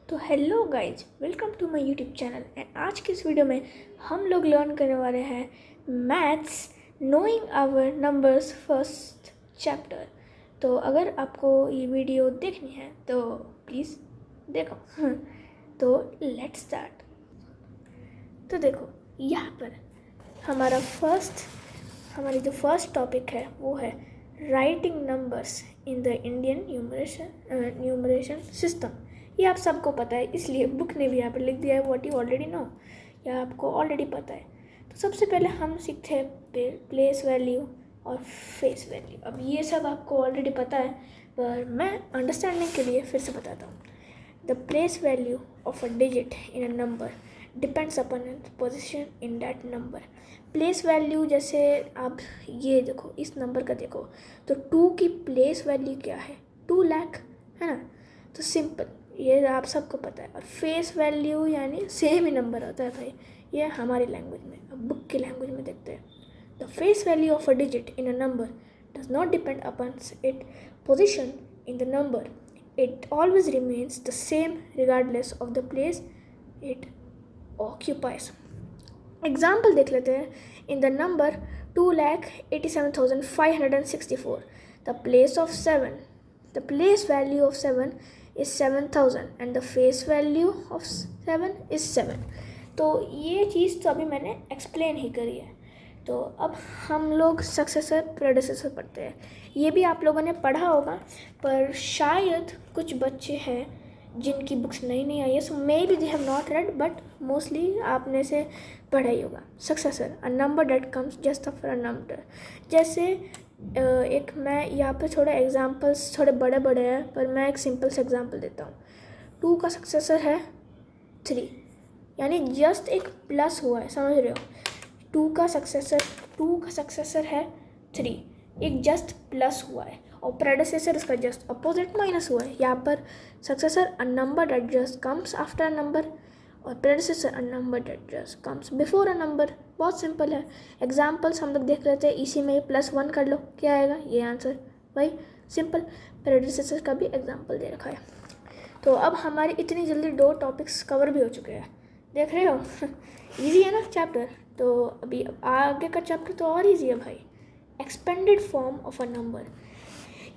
तो hello guys, welcome to my YouTube channel. And आज की इस वीडियो में हम लोग लर्न करने वाले हैं maths knowing our numbers first chapter. तो अगर आपको ये वीडियो देखनी है तो प्लीज़ देखो। तो लेट्स स्टार्ट। तो देखो यहाँ पर हमारी जो फर्स्ट टॉपिक है वो है writing numbers in the Indian numeration system. ये आप सबको पता है, इसलिए बुक ने भी यहाँ पर लिख दिया है व्हाट यू ऑलरेडी नो, या आपको ऑलरेडी पता है। तो सबसे पहले हम सीखते हैं प्लेस वैल्यू और फेस वैल्यू। अब ये सब आपको ऑलरेडी पता है, पर मैं अंडरस्टैंडिंग के लिए फिर से बताता हूँ। The place value of a digit in a number depends upon its position in that number. Place value जैसे आप ये देखो, इस नंबर का देखो तो 2 की प्लेस वैल्यू क्या है, 2 लाख है ना। तो सिंपल, ये आप सबको पता है। और फेस वैल्यू यानी सेम ही नंबर होता है भाई, ये हमारी लैंग्वेज में। अब बुक की लैंग्वेज में देखते हैं। The face value of a digit in a number does not depend upon it position in the number. It always remains the same regardless of the place it occupies. Example देख लेते हैं। In the number 2,87,564, the place value of 7 is 7,000 and the face value of 7 is 7. तो ये चीज़ तो अभी मैंने explain ही करी है। तो अब हम लोग सक्सेसर प्रेडेसेसर पढ़ते हैं। ये भी आप लोगों ने पढ़ा होगा, पर शायद कुछ बच्चे हैं जिनकी बुक्स नई आई है, so may be they have not read, but mostly आपने से पढ़ा ही होगा। Successor, a number that comes just after a number. जैसे एक मैं यहाँ पे थोड़े एग्जांपल्स थोड़े बड़े बड़े हैं, पर मैं एक सिंपल से एग्जांपल देता हूँ। 2 का सक्सेसर है 3, यानी जस्ट एक प्लस हुआ है, समझ रहे हो। 2 का सक्सेसर है 3, एक जस्ट प्लस हुआ है, और प्रेडेसेसर उसका जस्ट अपोजिट माइनस हुआ है। यहाँ पर successor a number that just comes after a number, और predecessor a number that just comes before a number. बहुत सिंपल है। एग्जाम्पल्स हम लोग देख लेते हैं। इसी में +1 कर लो, क्या आएगा ये आंसर, वही सिंपल। प्रेडेसेसर का भी एग्जाम्पल दे रखा है। तो अब हमारी इतनी जल्दी 2 टॉपिक्स कवर भी हो चुके हैं, देख रहे हो। ईजी है ना चैप्टर। तो अभी आगे का चैप्टर तो और ईजी है भाई। Expanded form of a number,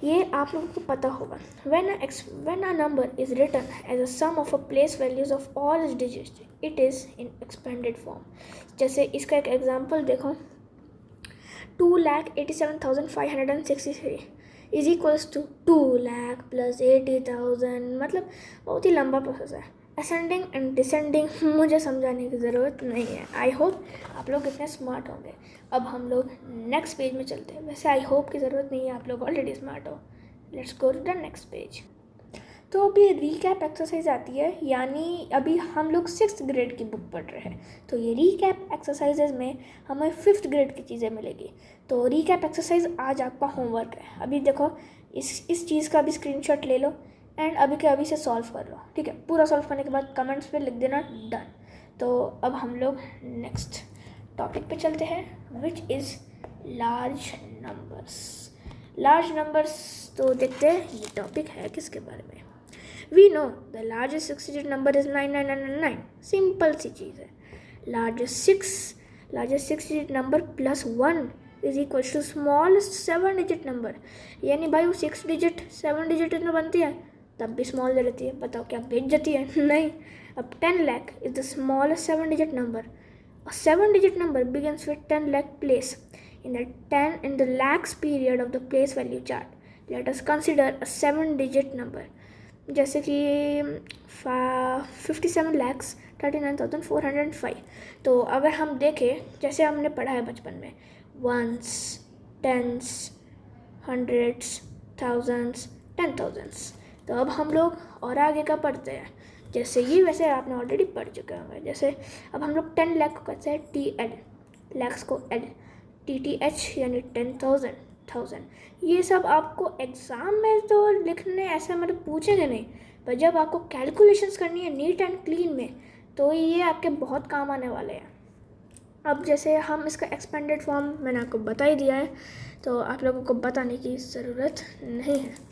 ये आप लोगों को पता होगा। when a number is written as a sum of a place values of all its digits, it is in expanded form. जैसे इसका एक एग्जांपल देखो, 2,87,563 is equals to 2 lakh plus 80,000। मतलब बहुत ही लंबा प्रोसेस है। असेंडिंग एंड डिसेंडिंग मुझे समझाने की ज़रूरत नहीं है। आई होप आप लोग इतने स्मार्ट होंगे। अब हम लोग नेक्स्ट पेज में चलते हैं। वैसे आई होप की ज़रूरत नहीं है, आप लोग ऑलरेडी स्मार्ट हो। Let's go to the next page. तो अभी रीकैप एक्सरसाइज आती है, यानी अभी हम लोग 6th ग्रेड की बुक पढ़ रहे हैं। तो ये रीकैप एक्सरसाइजेज में हमें 5th ग्रेड की चीज़ें मिलेगी। तो रीकैप एक्सरसाइज आज आपका होमवर्क है। अभी देखो, इस चीज़ का भी स्क्रीनशॉट ले लो एंड अभी के अभी से सॉल्व कर लो, ठीक है। पूरा सॉल्व करने के बाद कमेंट्स पे लिख देना डन। तो अब हम लोग नेक्स्ट टॉपिक पे चलते हैं, विच इज़ लार्ज नंबर्स। तो देखते हैं ये टॉपिक है किसके बारे में। We know the largest 6 digit number is 9999। Simple सी चीज़ है। Largest 6 digit number +1 is equal to smallest 7 digit number. यानी भाई वो 6 डिजिट 7 डिजिट में बनती है, तब भी स्मॉल दे देती है। बताओ क्या बेइज्जती है। नहीं। अब 10 lakh is the smallest 7 digit number. A 7 digit number begins with 10 lakh place in the lakhs period of the place value chart. Let us consider a 7 digit number, जैसे कि 57,39,405। तो अगर हम देखें, जैसे हमने पढ़ा है बचपन में, once, tense, hundreds, thousands, 10,000s। तो अब हम लोग और आगे का पढ़ते हैं। जैसे ये वैसे आपने ऑलरेडी पढ़ चुके होंगे। जैसे अब हम लोग 10 लाख को कहते हैं TL, लैक्स को L, TTH यानी 10,000। ये सब आपको एग्ज़ाम में तो लिखने ऐसे मतलब पूछेंगे नहीं, पर जब आपको कैलकुलेशंस करनी है नीट एंड क्लीन में, तो ये आपके बहुत काम आने वाले हैं। अब जैसे हम इसका एक्सपेंडेड फॉर्म मैंने आपको बता ही दिया है, तो आप लोगों को बताने की ज़रूरत नहीं है।